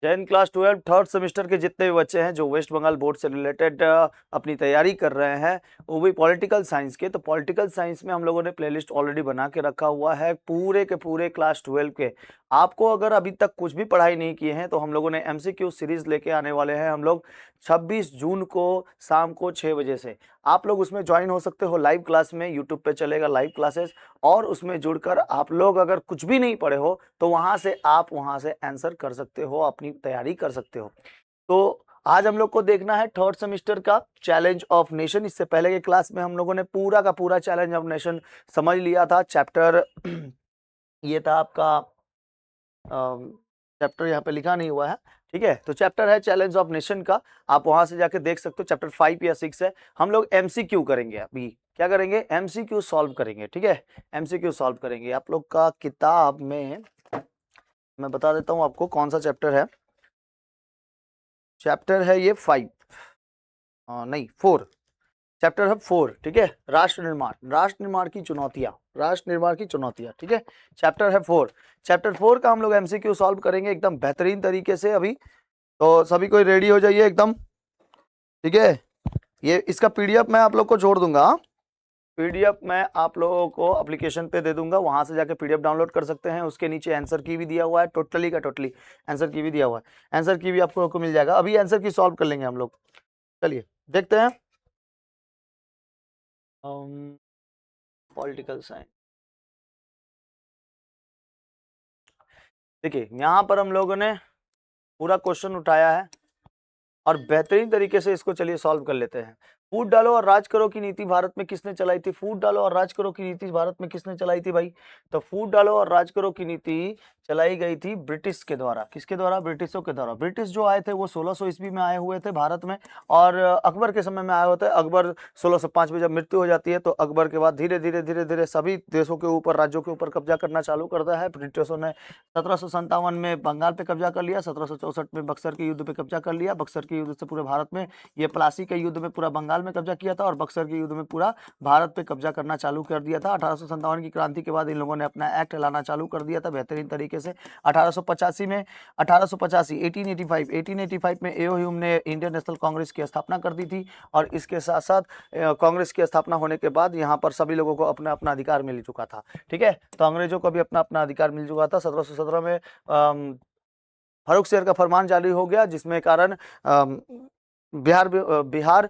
Jain class 12 third semester के जितने भी बच्चे हैं जो वेस्ट बंगाल बोर्ड से रिलेटेड अपनी तैयारी कर रहे हैं, वो भी पॉलिटिकल साइंस के, तो पॉलिटिकल साइंस में हम लोगों ने प्लेलिस्ट ऑलरेडी बना के रखा हुआ है पूरे के पूरे क्लास 12 के। आपको अगर अभी तक कुछ भी पढ़ाई नहीं किए हैं तो हम लोगों ने एमसीक्यू सीरीज लेके आने वाले हैं हम लोग 26 जून को शाम को 6 बजे से। आप लोग उसमें ज्वाइन हो सकते हो लाइव क्लास में, यूट्यूब पे चलेगा लाइव क्लासेस, और उसमें जुड़कर आप लोग अगर कुछ भी नहीं पढ़े हो तो वहां से आप वहां से आंसर कर सकते हो, अपनी तैयारी कर सकते हो। तो आज हम लोग को देखना है थर्ड सेमेस्टर का चैलेंज ऑफ नेशन। इससे पहले के क्लास में हम लोगों ने पूरा का पूरा चैलेंज ऑफ नेशन समझ लिया था। चैप्टर ये था आपका, चैप्टर यहाँ पे लिखा नहीं हुआ है, ठीक है, तो चैप्टर है चैलेंज ऑफ नेशन का, आप वहां से जाके देख सकते हो। चैप्टर 5 या 6 है। हम लोग एमसीक्यू करेंगे, अभी क्या करेंगे, एमसीक्यू सॉल्व करेंगे, ठीक है, एमसीक्यू सॉल्व करेंगे। आप लोग का किताब में मैं बता देता हूँ आपको कौन सा चैप्टर है। चैप्टर है ये 5, नहीं 4, चैप्टर है 4, ठीक है, राष्ट्र निर्माण, राष्ट्र निर्माण की चुनौतियां, राष्ट्र निर्माण की चुनौतियां, ठीक है, चैप्टर है 4। चैप्टर 4 का हम लोग एमसीक्यू सॉल्व करेंगे एकदम बेहतरीन तरीके से अभी। तो सभी कोई रेडी हो जाइए एकदम, ठीक है। ये इसका पीडीएफ मैं आप लोग को छोड़ दूंगा, पीडीएफ मैं आप लोगों को एप्लीकेशन पे दे दूंगा, वहां से जाके पीडीएफ डाउनलोड कर सकते हैं। उसके नीचे आंसर की भी दिया हुआ है, टोटली का टोटली आंसर की भी दिया हुआ है, आंसर की भी आपको मिल जाएगा। अभी आंसर की सॉल्व कर लेंगे हम लोग, चलिए देखते हैं। पॉलिटिकल साइंस, देखिए यहाँ पर हम लोगों ने पूरा क्वेश्चन उठाया है और बेहतरीन तरीके से इसको चलिए सॉल्व कर लेते हैं। फूट डालो और राज करो की नीति भारत में किसने चलाई थी? फूट डालो और राज करो की नीति भारत में किसने चलाई थी भाई? तो फूट डालो और राज करो की नीति चलाई गई थी ब्रिटिश के द्वारा। किसके द्वारा? ब्रिटिशों के द्वारा। ब्रिटिश जो आए थे वो 1600 ईस्वी में आए हुए थे भारत में, और अकबर के समय में आए होते हैं। अकबर 1605 में जब मृत्यु हो जाती है तो अकबर के बाद धीरे धीरे धीरे धीरे सभी देशों के ऊपर, राज्यों के ऊपर कब्जा करना चालू करता है। ब्रिटिशों ने 1757 में बंगाल पे कब्जा कर लिया, 1764 में बक्सर के युद्ध पे कब्जा कर लिया, बक्सर के युद्ध से पूरे भारत में, ये प्लासी के युद्ध में पूरा बंगाल में कब्जा किया था, और बक्सर के युद्ध में पूरा भारत पे कब्जा करना चालू कर दिया था। 1857 की क्रांति के बाद इन लोगों ने अपना एक्ट लाना चालू कर दिया था बेहतरीन तरीके से। 1885 में, 1885 1885 में एओ ह्यूम ने इंडियन नेशनल कांग्रेस की स्थापना कर दी थी, और इसके साथ साथ कांग्रेस की स्थापना होने के बाद यहाँ पर सभी लोगों को अपना अपना अधिकार मिल चुका था, ठीक है। तो अंग्रेजों को भी अपना अपना अधिकार मिल चुका था। 1717 में फारूक शेर का फरमान जारी हो गया, जिसमें कारण बिहार बिहार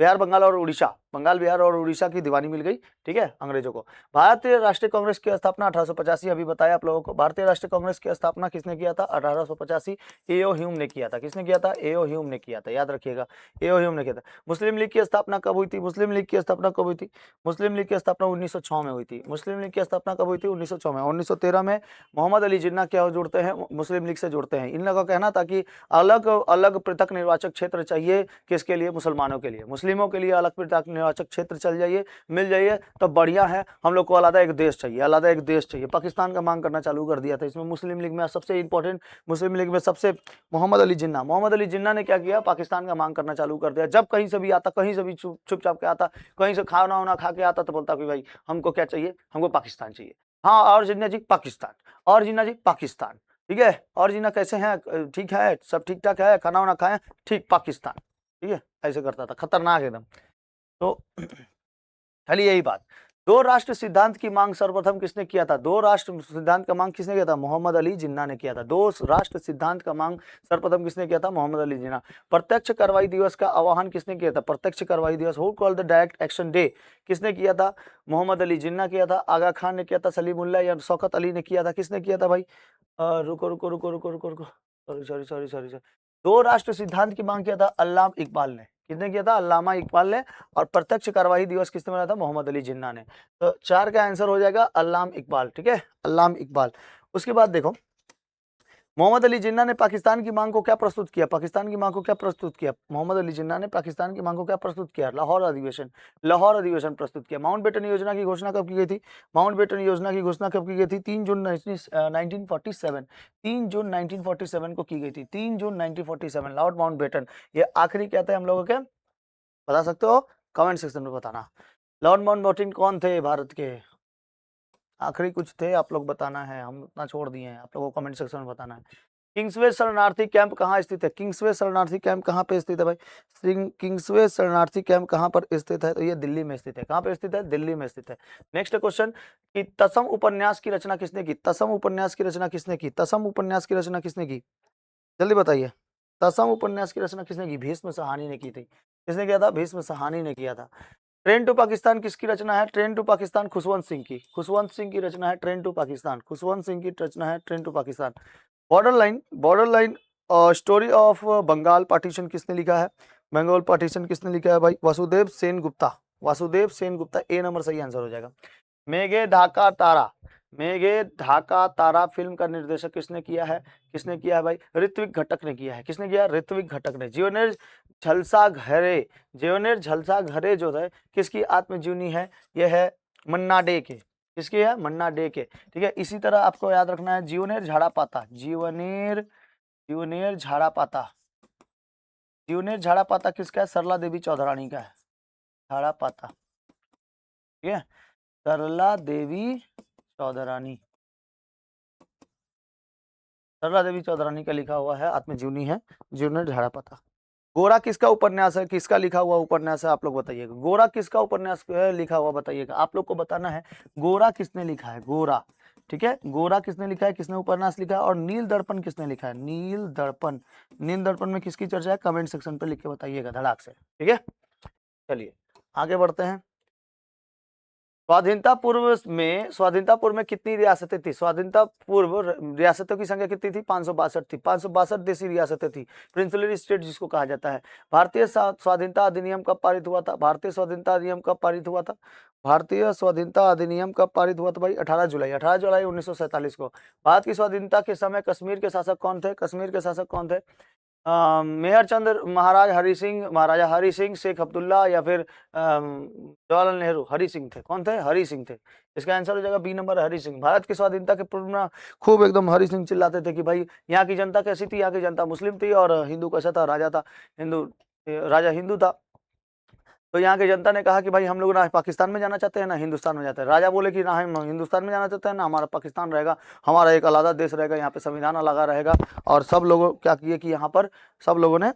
बिहार बंगाल और उड़ीसा, बंगाल बिहार और उड़ीसा की दीवानी मिल गई, ठीक है, अंग्रेजों को। भारतीय राष्ट्रीय कांग्रेस की स्थापना 1885, अभी बताया आप लोगों को। भारतीय राष्ट्रीय कांग्रेस की स्थापना किसने किया था? 1885 एओ ह्यूम ने किया था। किसने किया था? एओ ह्यूम ने किया था, याद रखिएगा, एओ ह्यूम ने किया था। मुस्लिम लीग की स्थापना कब हुई थी? मुस्लिम लीग की स्थापना कब हुई थी? मुस्लिम लीग की स्थापना 1906 में हुई थी। मुस्लिम लीग की स्थापना कब हुई थी? 1906 में। 1913 में मोहम्मद अली जिन्ना क्या जुड़ते हैं? मुस्लिम लीग से जुड़ते हैं। इन लोगों का कहना था कि अलग अलग पृथक निर्वाचक क्षेत्र चाहिए, किसके लिए? मुसलमानों के लिए, मुस्लिमों के लिए अलग पृथक निर्वाचक क्षेत्र चल जाइए, मिल जाइए तो बढ़िया है। हम लोग को अलग एक देश चाहिए, अलग एक देश चाहिए। पाकिस्तान का मांग करना चालू कर दिया था। इसमें मुस्लिम लीग में सबसे इंपॉर्टेंट, मुस्लिम लीग में सबसे मोहम्मद अली जिन्ना, मोहम्मद अली जिन्ना ने क्या किया? पाकिस्तान का मांग करना चालू कर दिया। जब कहीं से भी आता, कहीं से भी छुपछाप के आता, कहीं से खाना वाना खा के आता, तो बोलता कि भाई हमको क्या चाहिए? हमको पाकिस्तान चाहिए। हाँ, और जिन्ना जी पाकिस्तान, और जिन्ना जी पाकिस्तान, ठीक है, और जिन्ना कैसे हैं? ठीक है, सब ठीक ठाक है, खाना वाना खाएं, ठीक, पाकिस्तान, ठीक है, ऐसे करता था, खतरनाक एकदम। तो खाली यही बात। दो राष्ट्र सिद्धांत की मांग सर्वप्रथम किसने किया था? दो राष्ट्र सिद्धांत का मांग किसने किया था? मोहम्मद अली जिन्ना ने किया था। दो राष्ट्र सिद्धांत का मांग सर्वप्रथम किसने किया था? मोहम्मद अली जिन्ना। प्रत्यक्ष कार्रवाई दिवस का आह्वान किसने किया था? प्रत्यक्ष कार्रवाई दिवस, who called the direct action day, किसने किया था? मोहम्मद अली जिन्ना किया था। आगा खान ने किया था। सलीमुल्लाह या शौकत अली ने किया था। किसने किया था भाई? रुको रुको रुको रुको रुको रुको, sorry sorry sorry sorry sorry. दो राष्ट्र सिद्धांत की मांग किया था अल्लामा इकबाल ने। किसने किया था? अल्लामा इकबाल ने। और प्रत्यक्ष कार्रवाई दिवस किसने बनाया था? मोहम्मद अली जिन्ना ने। तो 4 का आंसर हो जाएगा अल्लामा इकबाल, ठीक है, अल्लामा इकबाल। उसके बाद देखो, मोहम्मद अली जिन्ना ने पाकिस्तान की मांग को क्या प्रस्तुत किया? पाकिस्तान की मांग को क्या प्रस्तुत किया? मोहम्मद अली जिन्ना ने पाकिस्तान की मांग को क्या प्रस्तुत किया? लाहौर अधिवेशन, लाहौर अधिवेशन प्रस्तुत किया। माउंटबेटन योजना की घोषणा कब की गई थी? माउंटबेटन योजना की घोषणा कब की गई थी? 3 जून 1947, 3 जून 1947 को की गई थी। 3 जून 1947, लॉर्ड माउंटबेटन। ये आखिरी क्या थे हम लोगों के, बता सकते हो? कमेंट सेक्शन में बताना। लॉर्ड माउंटबेटन कौन थे भारत के? आखिरी कुछ थे, आप लोग बताना है, हम उतना छोड़ दिए हैं, आप लोगों को कमेंट सेक्शन में बताना है। किंग्सवे शरणार्थी कैंप कहाँ स्थित है? किंग्सवे शरणार्थी कैंप कहाँ पे स्थित है भाई? किंग्सवे शरणार्थी कैंप कहाँ पर स्थित है? तो ये दिल्ली में स्थित है। कहाँ पे स्थित है? दिल्ली में स्थित है। नेक्स्ट क्वेश्चन कि तसम उपन्यास की रचना किसने की? तसम उपन्यास की रचना किसने की? तसम उपन्यास की रचना किसने की? जल्दी बताइए। तसम उपन्यास की रचना किसने की? भीष्म सहानी ने की थी। किसने किया था? भीष्म सहानी ने किया था। ट्रेन टू पाकिस्तान किसकी रचना है? ट्रेन टू पाकिस्तान खुशवंत सिंह की। खुशवंत सिंह की रचना है ट्रेन टू पाकिस्तान। खुशवंत सिंह की रचना है train to Pakistan. Border line story of Bengal partition किसने लिखा है? बंगाल पार्टीशन किसने लिखा है भाई? वासुदेव सेन गुप्ता। वासुदेव सेन गुप्ता, ए नंबर सही आंसर हो जाएगा। मेघे ढाका तारा, मेघे ढाका तारा फिल्म का निर्देशक किसने किया है? किसने किया है भाई? ऋत्विक घटक ने किया है। किसने किया? ऋत्विक घटक ने। जीवनेर झलसा घरे, जीवनेर झलसा घरे जो है किसकी आत्मजीवनी है? यह है मन्ना डे के। किसकी है? मन्ना डे के। ठीक है, इसी तरह आपको याद रखना है जीवनेर झाड़ापाता, जीवनेर झाड़ापाता, जीवनेर झाड़ापाता किसका है? सरला देवी चौधरानी का है। झाड़ापाता, ठीक है, सरला देवी चौधरानी, सरला देवी चौधरानी का लिखा हुआ है आत्मजीवनी है जीवनेर झाड़ापाता। गोरा किसका उपन्यास है? किसका लिखा हुआ उपन्यास है? आप लोग बताइएगा। गोरा किसका उपन्यास लिखा हुआ बताइएगा। आप लोग को बताना है गोरा किसने लिखा है। गोरा, ठीक है, गोरा किसने लिखा है? किसने उपन्यास लिखा है? और नील दर्पण किसने लिखा है? नील दर्पण, नील दर्पण में किसकी चर्चा है? कमेंट सेक्शन पे लिख के बताइएगा धड़ाक से। ठीक है, चलिए आगे बढ़ते हैं। स्वाधीनता पूर्व में कितनी रियासतें थी? स्वाधीनता पूर्व रियासतों की संख्या कितनी थी? 562 थी। 562 देशी रियासतें थी, प्रिंसिपल स्टेट जिसको कहा जाता है। भारतीय स्वाधीनता अधिनियम कब पारित हुआ था? भारतीय स्वाधीनता अधिनियम कब पारित हुआ था? भारतीय स्वाधीनता अधिनियम कब पारित हुआ था भाई? 18 जुलाई 1947 को। भारत की स्वाधीनता के समय कश्मीर के शासक कौन थे? कश्मीर के शासक कौन थे? मेहर चंद, महाराजा हरि सिंह, शेख अब्दुल्ला, या फिर जवाहरलाल नेहरू। हरि सिंह थे। कौन थे? हरि सिंह थे। इसका आंसर हो जाएगा बी नंबर, हरि सिंह। भारत की स्वाधीनता के पूर्व में खूब एकदम हरि सिंह चिल्लाते थे कि भाई यहाँ की जनता कैसी थी? यहाँ की जनता मुस्लिम थी और हिंदू कैसा था? राजा था हिंदू, राजा हिंदू था। तो यहाँ की जनता ने कहा कि भाई हम लोग ना पाकिस्तान में जाना चाहते हैं ना हिंदुस्तान में जाते हैं। राजा बोले कि ना हम हिंदुस्तान में जाना चाहते हैं ना हमारा पाकिस्तान रहेगा, हमारा एक अलग देश रहेगा, यहाँ पे संविधान अलग रहेगा। और सब लोगों क्या किए कि यहाँ पर सब लोगों ने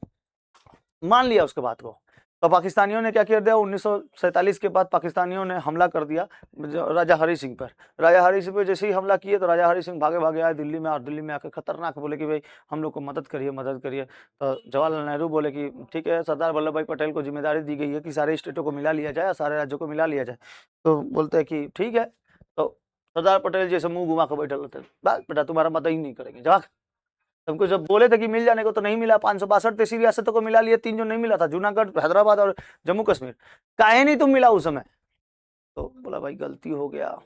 मान लिया उसके बात को। तो पाकिस्तानियों ने क्या कर दिया? 1947 के बाद पाकिस्तानियों ने हमला कर दिया राजा हरि सिंह पर। राजा हरि सिंह पर जैसे ही हमला किए तो राजा हरि सिंह भागे भागे आए दिल्ली में, और दिल्ली में आकर खतरनाक बोले कि भाई हम लोग को मदद करिए, मदद करिए। तो जवाहरलाल नेहरू बोले कि ठीक है, सरदार वल्लभ भाई पटेल को जिम्मेदारी दी गई है कि सारे स्टेटों को मिला लिया जाए, सारे राज्यों को मिला लिया जाए। तो बोलते हैं कि ठीक है। तो सरदार पटेल जैसे मुंह घुमा कर बैठे होते, बस बेटा तुम्हारा मदद ही नहीं करेंगे, जवाब। तुमको जब बोले थे कि मिल जाने को तो नहीं मिला। 562 देशी रियासतों को मिला लिए, 3 जो नहीं मिला था, जूनागढ़, हैदराबाद और जम्मू कश्मीर। काहे नहीं तुम मिला उस समय? तो बोला भाई गलती हो गया,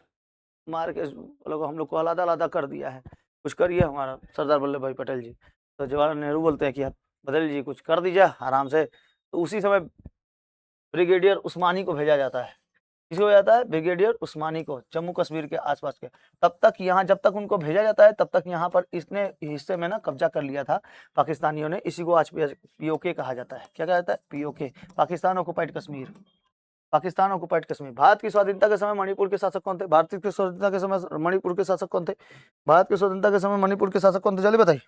मार के बोला हम लोग को अलग अलग कर दिया है, कुछ करिए हमारा सरदार वल्लभ भाई पटेल जी। तो जवाहरलाल नेहरू बोलते हैं कि आप पटेल जी कुछ कर दीजिए आराम से। तो उसी समय ब्रिगेडियर उस्मानी को भेजा जाता है। किसको जाता है? ब्रिगेडियर उस्मानी को, जम्मू कश्मीर के आसपास के। तब तक यहाँ, जब तक उनको भेजा जाता है तब तक यहाँ पर इसने हिस्से में ना कब्जा कर लिया था पाकिस्तानियों ने। इसी को आज पीओके कहा जाता है। क्या कहा जाता है? PoK, Pakistan occupied Kashmir. Pakistan occupied Kashmir. Bharat की स्वाधीनता के समय मणिपुर के शासक कौन थे? भारत की स्वाधीनता के समय मणिपुर के शासक कौन थे? भारत की स्वतंत्रता के समय मणिपुर के शासक कौन थे? जल्दी बताइए,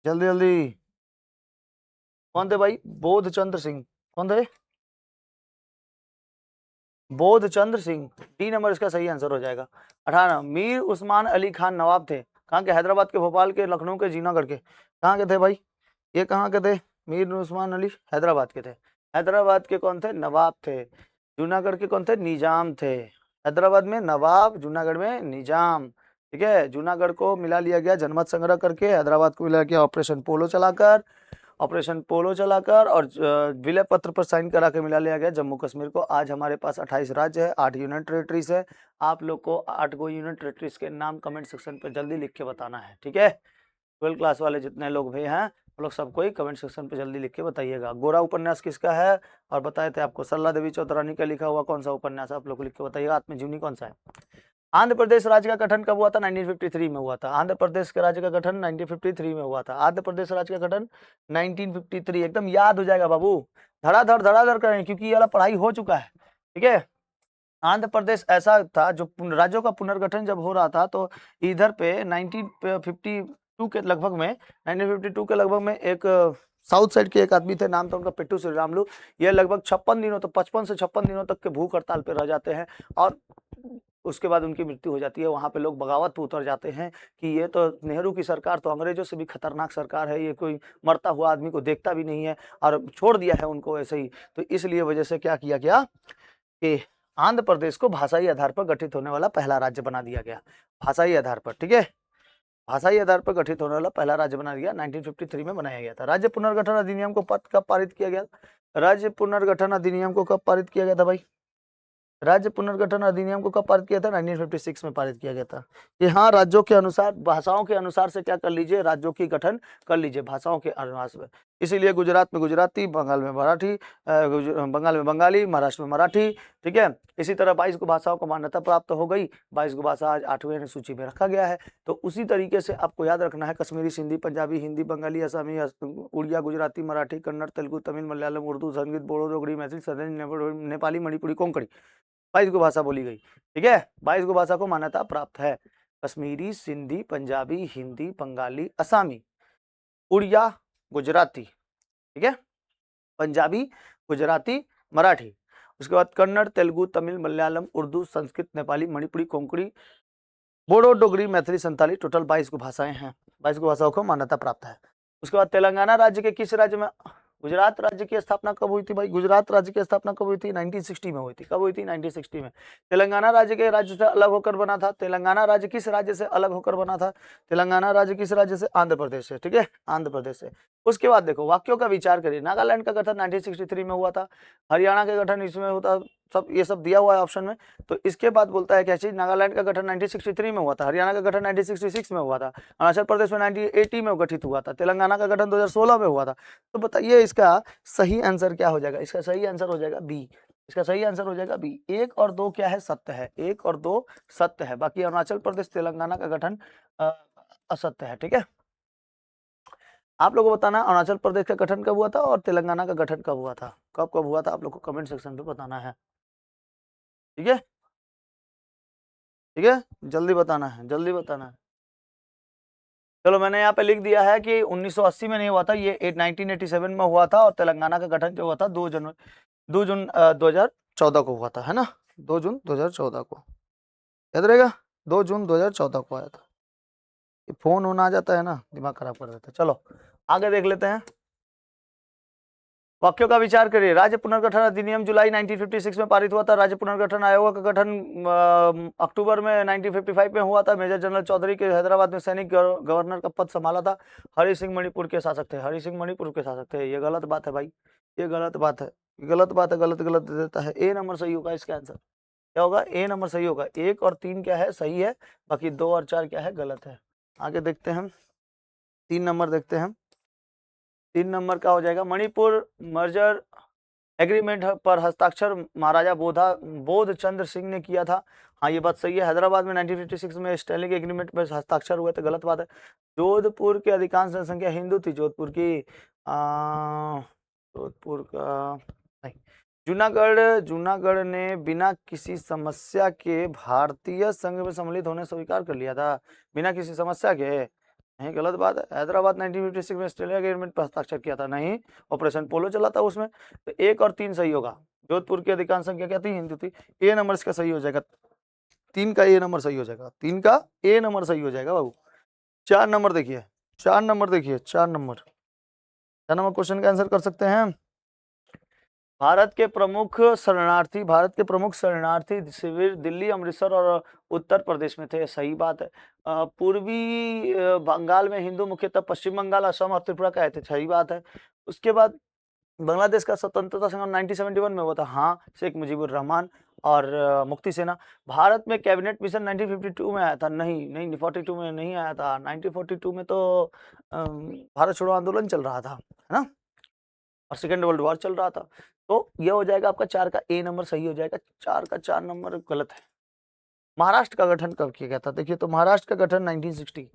जल्दी जल्दी। कौन थे भाई? बोधचंद्र सिंह। कौन थे? बोधचंद्र सिंह, डी नंबर इसका सही आंसर हो जाएगा। 18। मीर उस्मान अली खान नवाब थे। कहाँ के? हैदराबाद के, भोपाल के, लखनऊ के, जूनागढ़ के। कहाँ के थे भाई? ये कहाँ के थे? मीर उस्मान अली हैदराबाद के थे। हैदराबाद के कौन थे? नवाब थे। जूनागढ़ के कौन थे? निजाम थे। हैदराबाद में नवाब, जूनागढ़ में निजाम। ठीक है, जूनागढ़ को मिला लिया गया जनमत संग्रह करके, हैदराबाद को मिला गया ऑपरेशन पोलो चलाकर, और विलय पत्र पर साइन करा के मिला लिया गया जम्मू कश्मीर को। आज हमारे पास 28 राज्य है, 8 यूनियन टेरिटरीज है। आप लोग को 8 गो यूनियन टेरिटरीज के नाम कमेंट सेक्शन पे जल्दी लिख के बताना है। ठीक है, 12 क्लास वाले जितने लोग भी हैं वो लोग सबको ही कमेंट सेक्शन पे जल्दी लिख के बताइएगा। गोरा उपन्यास किसका है? और बताए थे आपको सरला देवी चौधरानी का लिखा हुआ कौन सा उपन्यास, आप लोग को लिख के बताइएगा। आत्मजीवनी कौन सा है? आंध्र प्रदेश राज्य का गठन कब हुआ था? 1953 में हुआ था। आंध्र प्रदेश के राज्य का गठन 1953 में हुआ था। आंध्र प्रदेश राज्य का गठन 1953, एकदम याद हो जाएगा बाबू, धड़ाधड़ करें क्योंकि ये वाला पढ़ाई हो चुका है। ठीक है, आंध्र प्रदेश ऐसा था जो राज्यों का पुनर्गठन जब हो रहा था तो इधर पे 1950 1952 के लगभग में 1952 के लगभग में एक साउथ साइड के एक आदमी थे, नाम था उनका पिट्टू श्रीरामुलू। ये लगभग 56 दिनों तक 55 से 56 दिनों तक के भूख हड़ताल पे रह जाते हैं और उसके बाद उनकी मृत्यु हो जाती है। वहां पे लोग बगावत पे उतर जाते हैं कि ये तो नेहरू की सरकार तो अंग्रेजों से भी खतरनाक सरकार है, ये कोई मरता हुआ आदमी को देखता भी नहीं है और छोड़ दिया है उनको ऐसे ही। तो इसलिए वजह से क्या किया गया कि आंध्र प्रदेश को भाषाई आधार पर गठित होने वाला पहला राज्य बना दिया गया। भाषाई आधार पर, ठीक है, भाषाई आधार पर गठित होने वाला पहला राज्य बना दिया, 1953 में बनाया गया था। राज्य पुनर्गठन अधिनियम को कब पारित किया गया? राज्य पुनर्गठन अधिनियम को कब पारित किया गया था भाई? राज्य पुनर्गठन अधिनियम को कब पारित किया था? 1956 में पारित किया गया था। कि हाँ, राज्यों के अनुसार, भाषाओं के अनुसार से क्या कर लीजिए, राज्यों की गठन कर लीजिए भाषाओं के अनुसार में। इसीलिए गुजरात में गुजराती, बंगाल में मराठी, बंगाल में बंगाली, महाराष्ट्र में मराठी, ठीक है। इसी तरह 22 को भाषाओं को मान्यता प्राप्त हो गई। 22 को भाषा आज 8वें सूची में रखा गया है। तो उसी तरीके से आपको याद रखना है, कश्मीरी, सिंधी, पंजाबी, हिंदी, बंगाली, असमी, उड़िया, गुजराती, मराठी, कन्नड़, तेलुगु, तमिल, मलयालम, उर्दू, संस्कृत, बोडो, डोगरी, मैथिली, सदन, नेपाली, मणिपुरी, कोंकणी, 22 को भाषा बोली गई, ठीक है। 22 को भाषा को मान्यता प्राप्त है। कश्मीरी, सिंधी, पंजाबी, हिंदी, बंगाली, असमी, उड़िया, गुजराती, ठीक है, पंजाबी, गुजराती, मराठी, उसके बाद कन्नड़, तेलुगु, तमिल, मलयालम, उर्दू, संस्कृत, नेपाली, मणिपुरी, कोंकणी, बोडो, डोगरी, मैथिली, संताली, टोटल 22 को भाषाएं हैं। 22 को भाषाओं को मान्यता प्राप्त है। उसके बाद तेलंगाना राज्य के किस राज्य में, गुजरात राज्य की स्थापना कब हुई थी भाई? गुजरात राज्य की स्थापना कब हुई थी? 1960 में हुई थी। कब हुई थी? 1960 में। तेलंगाना राज्य के राज्य से अलग होकर बना था। तेलंगाना राज्य किस राज्य से अलग होकर बना था? तेलंगाना राज्य किस राज्य से? आंध्र प्रदेश से, ठीक है, आंध्र प्रदेश से। उसके बाद देखो, वाक्यों का विचार करिए। नागालैंड का गठन 1963 में हुआ था। हरियाणा का गठन इसमें होता, सब ये सब दिया हुआ है ऑप्शन में। तो इसके बाद बोलता है क्या चीज? नागालैंड का गठन 1963 में हुआ था, हरियाणा का गठन 1966 में हुआ था, अरुणाचल प्रदेश में 1980 में गठित हुआ था, तेलंगाना का गठन 2016 में हुआ था। तो बताइए इसका सही आंसर क्या हो जाएगा? इसका सही आंसर हो जाएगा बी। इसका सही आंसर हो जाएगा बी। 1 और 2 क्या है? सत्य है। 1 और 2 सत्य है। बाकी अरुणाचल प्रदेश, तेलंगाना का गठन असत्य है, ठीक है। आप लोगों को बताना अरुणाचल प्रदेश का गठन कब हुआ था और तेलंगाना का गठन कब हुआ था, कब कब हुआ था, आप लोग को कमेंट सेक्शन पे बताना है, ठीक है, ठीक है, जल्दी बताना है, जल्दी बताना है। चलो, मैंने यहाँ पे लिख दिया है कि 1980 में नहीं हुआ था, ये 1987 में हुआ था। और तेलंगाना का गठन जो हुआ था 2 जून 2014 को हुआ था, है ना, 2 जून 2014 को, याद रहेगा, 2 जून 2014 को आया था। ये फोन होना आ जाता है ना, दिमाग खराब कर देता है। चलो आगे देख लेते हैं। वाक्यों का विचार करिए। राज्य पुनर्गठन अधिनियम जुलाई 1956 में पारित हुआ था। राज्य पुनर्गठन आयोग का गठन अक्टूबर में 1955 में हुआ था। मेजर जनरल चौधरी के हैदराबाद में सैनिक गवर्नर का पद संभाला था। हरि सिंह मणिपुर के शासक थे। हरि सिंह मणिपुर के शासक थे। ये गलत बात है भाई, ये गलत बात है, गलत बात है, गलत गलत दे देता है। ए नंबर सही होगा इसका आंसर, क्या होगा? ए नंबर सही होगा। 1 और 3 क्या है? सही है। बाकी 2 और 4 क्या है? गलत है। आगे देखते हैं, 3 नंबर देखते हैं। 3 नंबर का हो जाएगा, मणिपुर मर्जर एग्रीमेंट पर हस्ताक्षर महाराजा बोध चंद्र सिंह ने किया था। हाँ, ये बात सही है। हैदराबाद में 1956 में स्टेलिंग एग्रीमेंट पर हस्ताक्षर हुए थे, गलत बात है। जोधपुर की अधिकांश जनसंख्या हिंदू थी। जोधपुर की जोधपुर का नहीं, जूनागढ़ ने बिना किसी समस्या के भारतीय संघ में सम्मिलित होने स्वीकार कर लिया था। बिना किसी समस्या के नहीं, गलत बात है। हैदराबाद 1956 में ऑस्ट्रेलिया एग्रीमेंट पर हस्ताक्षर किया था, नहीं। ऑपरेशन पोलो चला था उसमें। तो 1 और 3 सही होगा। जोधपुर की अधिकांश संख्या क्या थी? हिंदू थी। ए नंबर इसका सही हो जाएगा। 3 का ए नंबर सही हो जाएगा। 3 का ए नंबर सही हो जाएगा बाबू। 4 नंबर देखिए, 4 नंबर देखिए, 4 नंबर, 4 नंबर क्वेश्चन का आंसर कर सकते हैं। भारत के प्रमुख शरणार्थी शिविर दिल्ली, अमृतसर और उत्तर प्रदेश में थे। सही बात है। पूर्वी बंगाल में हिंदू मुख्यतः पश्चिम बंगाल, असम और त्रिपुरा का आए थे। सही बात है। उसके बाद बांग्लादेश का स्वतंत्रता संग्राम 1971 में हुआ था। हाँ, शेख मुजीबुर रहमान और मुक्ति सेना। भारत में कैबिनेट मिशन 1952 में आया था। नहीं नहीं, 42 में नहीं आया था। 1942 में तो भारत छोड़ो आंदोलन चल रहा था, है ना, और सेकेंड वर्ल्ड वॉर चल रहा था। तो ये हो जाएगा आपका 4 का ए नंबर सही हो जाएगा। 4 का 4 नंबर गलत है। महाराष्ट्र का गठन कब किया गया था? देखिए, तो महाराष्ट्र का गठन 1960,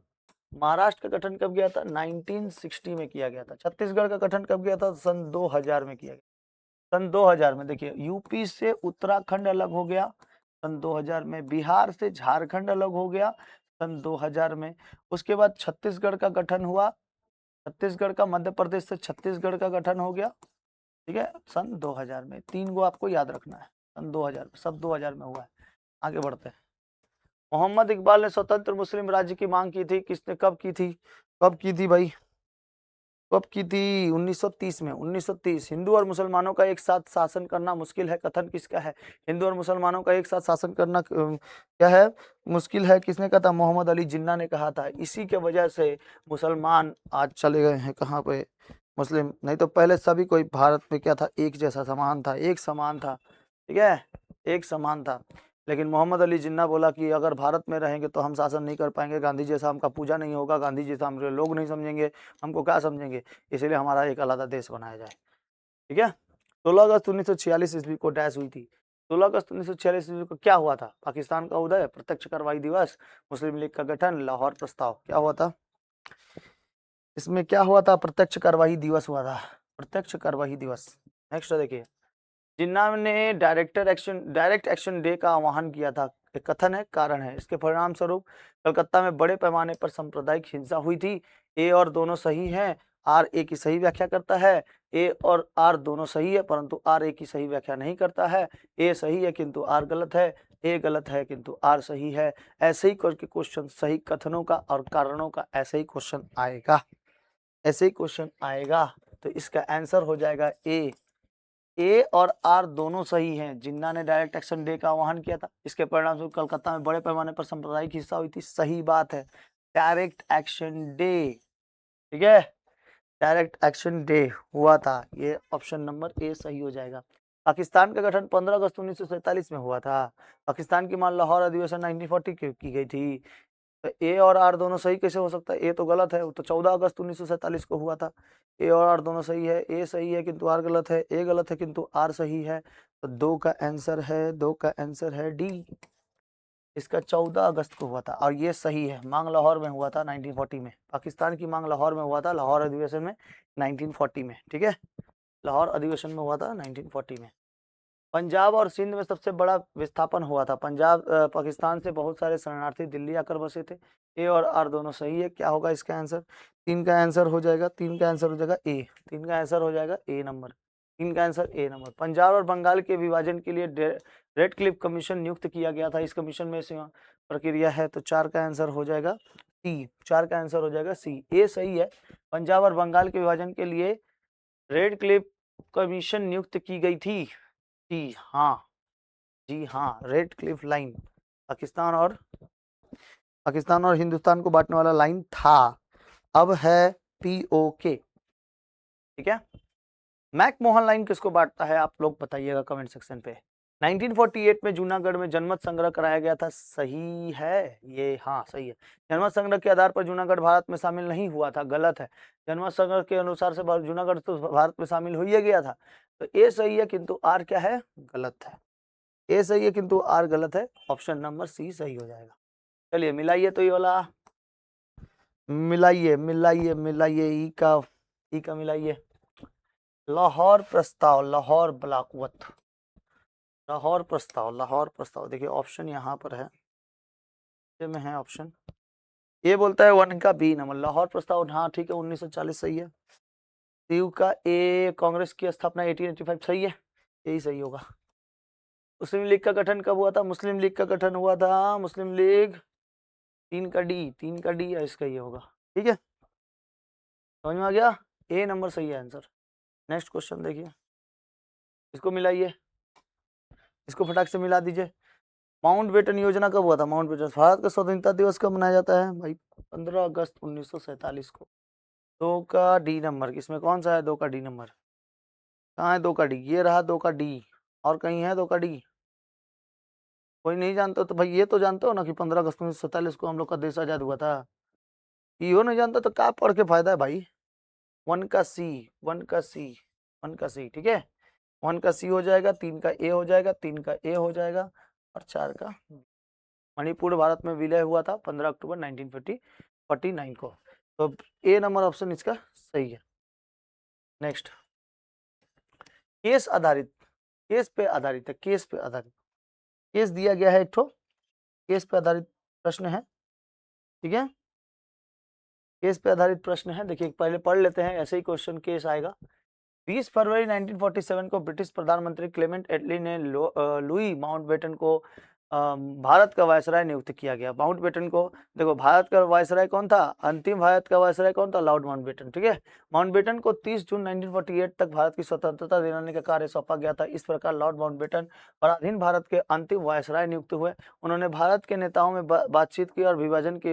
महाराष्ट्र का गठन कब किया था? 1960 में किया गया था। छत्तीसगढ़ का गठन कब किया था? सन 2000 में किया गया। सन 2000 में। देखिए, यूपी से उत्तराखंड अलग हो गया सन 2000 में, बिहार से झारखंड अलग हो गया सन 2000 में। उसके बाद छत्तीसगढ़ का गठन हुआ, छत्तीसगढ़ का, मध्य प्रदेश से छत्तीसगढ़ का गठन हो गया, ठीक है, सन 2000 में। 3 गो आपको याद रखना है, सन 2000 में, सब 2000 में हुआ है। आगे बढ़ते हैं। मोहम्मद इकबाल ने स्वतंत्र मुस्लिम राज्य की मांग की थी, किसने, कब की थी, कब की थी भाई, कब की थी, 1930 में, 1930। हिंदू और मुसलमानों का एक साथ शासन करना मुश्किल है, कथन किसका है, हिंदू और मुसलमानों का एक साथ शासन करना क्या है, मुश्किल है, किसने कहा था, मोहम्मद अली जिन्ना ने कहा था। इसी के वजह से मुसलमान आज चले गए हैं कहाँ पे, मुस्लिम। नहीं तो पहले सभी कोई भारत में क्या था, एक जैसा समान था, एक समान था, ठीक है, एक समान था। लेकिन मोहम्मद अली जिन्ना बोला कि अगर भारत में रहेंगे तो हम शासन नहीं कर पाएंगे, गांधी जैसा हमका पूजा नहीं होगा, गांधी जैसा हम लोग नहीं समझेंगे, हमको क्या समझेंगे, इसलिए हमारा एक अलग देश बनाया जाए, ठीक है। 16 अगस्त 1946 ईस्वी को डैश हुई थी। 16 अगस्त 1946 ईस्वी को क्या हुआ था, पाकिस्तान का उदय, प्रत्यक्ष कार्रवाई दिवस, मुस्लिम लीग का गठन, लाहौर प्रस्ताव, क्या हुआ था इसमें, क्या हुआ था, प्रत्यक्ष कार्रवाई दिवस हुआ था, प्रत्यक्ष कार्रवाई दिवस। नेक्स्ट देखिए, जिन्ना ने डायरेक्ट एक्शन डे का आह्वान किया था, एक कथन है, कारण है, इसके परिणाम स्वरूप कलकत्ता में बड़े पैमाने पर सांप्रदायिक हिंसा हुई थी। ए और दोनों सही हैं, आर ए की सही व्याख्या करता है, ए और आर दोनों सही है परंतु आर ए की सही व्याख्या नहीं करता है, ए सही है किंतु आर गलत है, ए गलत है किंतु आर सही है। ऐसे ही करके क्वेश्चन, सही कथनों का और कारणों का ऐसे ही क्वेश्चन आएगा, ऐसे ही क्वेश्चन आएगा। तो इसका आंसर हो जाएगा ए और आर दोनों सही हैं। जिन्ना ने डायरेक्ट एक्शन डे का आह्वान किया था, इसके परिणाम स्वरूप कलकत्ता में बड़े पैमाने पर सांप्रदायिक हिंसा हुई थी, सही बात है, डायरेक्ट एक्शन डे, ठीक है, डायरेक्ट एक्शन डे हुआ था, ये ऑप्शन नंबर ए सही हो जाएगा। पाकिस्तान का गठन 15 अगस्त 1947 में हुआ था। पाकिस्तान की मान लाहौर अधिवेशन 1940 की गई थी। तो ए और आर दोनों सही कैसे हो सकता है, ए तो गलत है, वो तो 14 अगस्त 1947 को हुआ था। ए और आर दोनों सही है, ए सही है किंतु आर गलत है, ए गलत है किंतु आर सही है। तो दो का आंसर है डी, इसका 14 अगस्त को हुआ था और ये सही है। मांग लाहौर में हुआ था 1940 में, पाकिस्तान की मांग लाहौर में हुआ था, लाहौर अधिवेशन में 1940 में, ठीक है, लाहौर अधिवेशन में हुआ था 1940 में। पंजाब और सिंध में सबसे बड़ा विस्थापन हुआ था। पंजाब पाकिस्तान से बहुत सारे शरणार्थी दिल्ली आकर बसे थे। ए और आर दोनों सही है, क्या होगा इसका आंसर, 3 का आंसर हो जाएगा, 3 का आंसर हो जाएगा ए, 3 का आंसर हो जाएगा ए नंबर, 3 का आंसर ए नंबर। पंजाब और बंगाल के विभाजन के लिए रेडक्लिफ कमीशन नियुक्त किया गया था, इस कमीशन में से प्रक्रिया है, तो 4 का आंसर हो जाएगा सी, 4 का आंसर हो जाएगा सी, ए सही है। पंजाब और बंगाल के विभाजन के लिए रेडक्लिफ कमीशन नियुक्त की गई थी, जी हाँ, जी हाँ, रेड क्लिफ लाइन पाकिस्तान और हिंदुस्तान को बांटने वाला लाइन था, अब है पीओके, ठीक है। मैकमोहन लाइन किसको बांटता है, आप लोग बताइएगा कमेंट सेक्शन पे। 1948 में जूनागढ़ में जनमत संग्रह कराया गया था, सही है ये, हाँ सही है। जनमत संग्रह के आधार पर जूनागढ़ भारत में शामिल नहीं हुआ था, गलत है। जनमत संग्रह के अनुसार से जूनागढ़ तो भारत में शामिल हो ही गया था, तो ए सही है किंतु आर क्या है, गलत है। ए सही है किंतु आर गलत है, ऑप्शन नंबर सी सही हो जाएगा। चलिए मिलाइए, तो ये वाला मिलाइए ई का मिलाइए। लाहौर प्रस्ताव, लाहौर बलाकुवत, लाहौर प्रस्ताव देखिए ऑप्शन यहाँ पर है, में है ऑप्शन, ये बोलता है 1 का बी नंबर, लाहौर प्रस्ताव, हाँ ठीक है, 1940 सही है। दीव का ए, कांग्रेस की स्थापना 1885 सही है, यही सही होगा। मुस्लिम लीग का गठन कब हुआ था, मुस्लिम लीग का गठन हुआ था, मुस्लिम लीग 3 का डी है, इसका ये होगा, ठीक है, समझ में आ गया, ए नंबर सही है आंसर। नेक्स्ट क्वेश्चन देखिए, इसको मिलाइए, इसको फटाक से मिला दीजिए। माउंट बेटन योजना कब हुआ था, माउंट बेटन, भारत का स्वतंत्रता दिवस कब मनाया जाता है भाई, 15 अगस्त 1947 को। 2 का डी नंबर, इसमें कौन सा है 2 का डी नंबर, कहाँ है 2 का डी, ये रहा 2 का डी, और कहीं है 2 का डी, कोई नहीं जानता तो भाई ये तो जानते हो ना कि 15 अगस्त 1947 को हम लोग का देश आजाद हुआ था, यो नहीं जानता तो क्या पढ़ के फायदा है भाई। 1 का सी, 1 का सी, 1 का सी, ठीक है, 1 का सी हो जाएगा, 3 का ए हो जाएगा, 3 का ए हो जाएगा, और 4 का। मणिपुर भारत में विलय हुआ था 15 अक्टूबर 1949 को, तो ए नंबर ऑप्शन इसका सही है। नेक्स्ट, केस आधारित, केस पे आधारित है, केस पे आधारित, केस दिया गया है एक ठो, केस पे आधारित प्रश्न है। ठीक है, केस पे आधारित प्रश्न है। देखिए पहले पढ़ लेते हैं, ऐसे ही क्वेश्चन केस आएगा। 20 फरवरी 1947 को ब्रिटिश प्रधानमंत्री क्लेमेंट एटली ने लुई माउंटबेटन को भारत का वायसराय नियुक्त किया गया। माउंटबेटन को, देखो भारत का वायसराय कौन था, अंतिम भारत का वायसराय कौन था, लॉर्ड माउंटबेटन। ठीक है, माउंटबेटन को 30 जून 1948 तक भारत की स्वतंत्रता दिलाने का कार्य सौंपा गया था। इस प्रकार लॉर्ड माउंटबेटन पराधीन भारत के अंतिम वायसराय नियुक्त हुए। उन्होंने भारत के नेताओं में बातचीत की और विभाजन की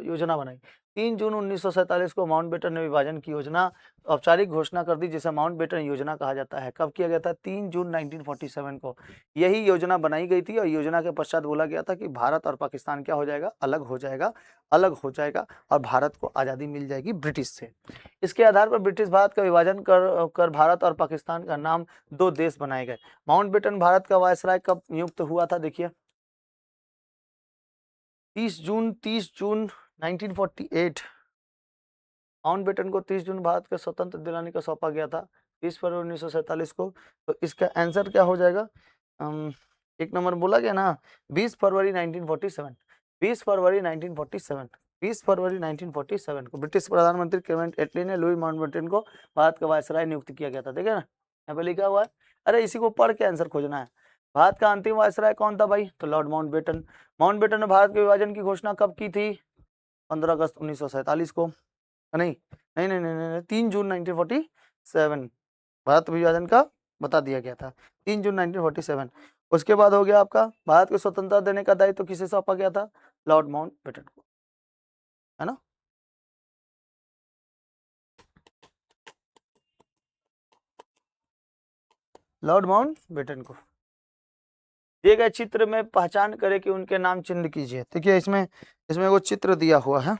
योजना बनाई। 3 जून 1947 को माउंटबेटन ने विभाजन की योजना औपचारिक घोषणा कर दी, जिसे माउंटबेटन योजना कहा जाता है। कब किया गया था, 3 जून 1947 को यही योजना बनाई गई थी। और योजना के पश्चात बोला गया था कि भारत और पाकिस्तान क्या हो जाएगा, अलग हो जाएगा, अलग हो जाएगा और भारत को आज़ादी मिल जाएगी ब्रिटिश से। इसके आधार पर ब्रिटिश भारत का विभाजन कर भारत और पाकिस्तान का नाम 2 देश बनाए गए। माउंटबेटन भारत का वायसराय कब नियुक्त हुआ था, देखिए 30 जून 1948। माउंटबेटन को 30 जून भारत को स्वतंत्र दिलाने का सौंपा गया था, 30 फरवरी 1947 को। तो इसका आंसर क्या हो जाएगा, एक नंबर बोला गया ना, 20 फरवरी 1947। 20 फरवरी 1947, 20 फरवरी 1947 को ब्रिटिश प्रधानमंत्री क्लेमेंट एटली ने लुई माउंटबेटन को भारत का वायसराय नियुक्त किया गया था। देखिए ना, यहाँ पे लिखा हुआ है। अरे इसी को पढ़ के आंसर खोजना है। भारत का अंतिम वायसराय कौन था भाई, तो लॉर्ड माउंटबेटन। माउंटबेटन ने भारत के विभाजन की घोषणा कब की थी, 15 अगस्त 1947 को। नहीं नहीं नहीं नहीं, नहीं 3 जून 1947 भारत विभाजन का बता दिया गया था, 3 जून 1947। उसके बाद हो गया आपका भारत को स्वतंत्रता देने का दायित्व किसे सौंपा गया था, लॉर्ड माउंटबेटन को, है ना। लॉर्ड माउंटबेटन को। दिए गए चित्र में पहचान करें कि उनके नाम चिन्ह कीजिए। देखिए इसमें वो चित्र दिया हुआ है,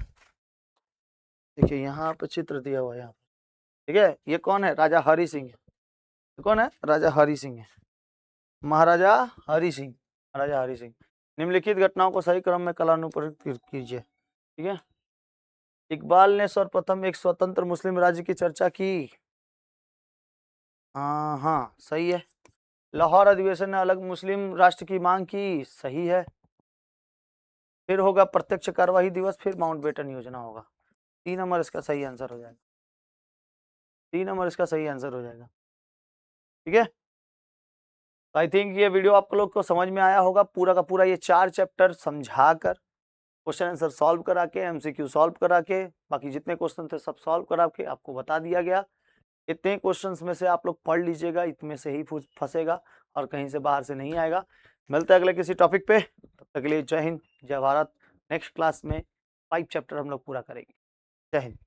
देखिए यहाँ पे चित्र दिया हुआ है यहाँ, ठीक है। ये कौन है, राजा हरि सिंह। कौन है, राजा हरि सिंह है, महाराजा हरि सिंह, महाराजा हरि सिंह। निम्नलिखित घटनाओं को सही क्रम में कालानुप्रविष्ट कीजिए। ठीक है, इकबाल ने सर्वप्रथम एक स्वतंत्र मुस्लिम राज्य की चर्चा की। हाँ सही है। लाहौर अधिवेशन ने अलग मुस्लिम राष्ट्र की मांग की, सही है। फिर होगा प्रत्यक्ष कार्यवाही दिवस, फिर माउंटबेटन योजना होगा। 3 नंबर इसका सही आंसर हो जाएगा, 3 नंबर इसका सही आंसर हो जाएगा। ठीक है, आई थिंक ये वीडियो आप लोग को समझ में आया होगा। पूरा का पूरा ये 4 चैप्टर समझाकर, क्वेश्चन आंसर सॉल्व करा के, एमसीक्यू सॉल्व करा के, बाकी जितने क्वेश्चन थे सब सॉल्व करा के आपको बता दिया गया। इतने क्वेश्चंस में से आप लोग पढ़ लीजिएगा, इतने से ही फंसेगा और कहीं से बाहर से नहीं आएगा। मिलते हैं अगले किसी टॉपिक पे, तब तक के लिए जय हिंद, जय भारत। नेक्स्ट क्लास में 5 चैप्टर हम लोग पूरा करेंगे। जय हिंद।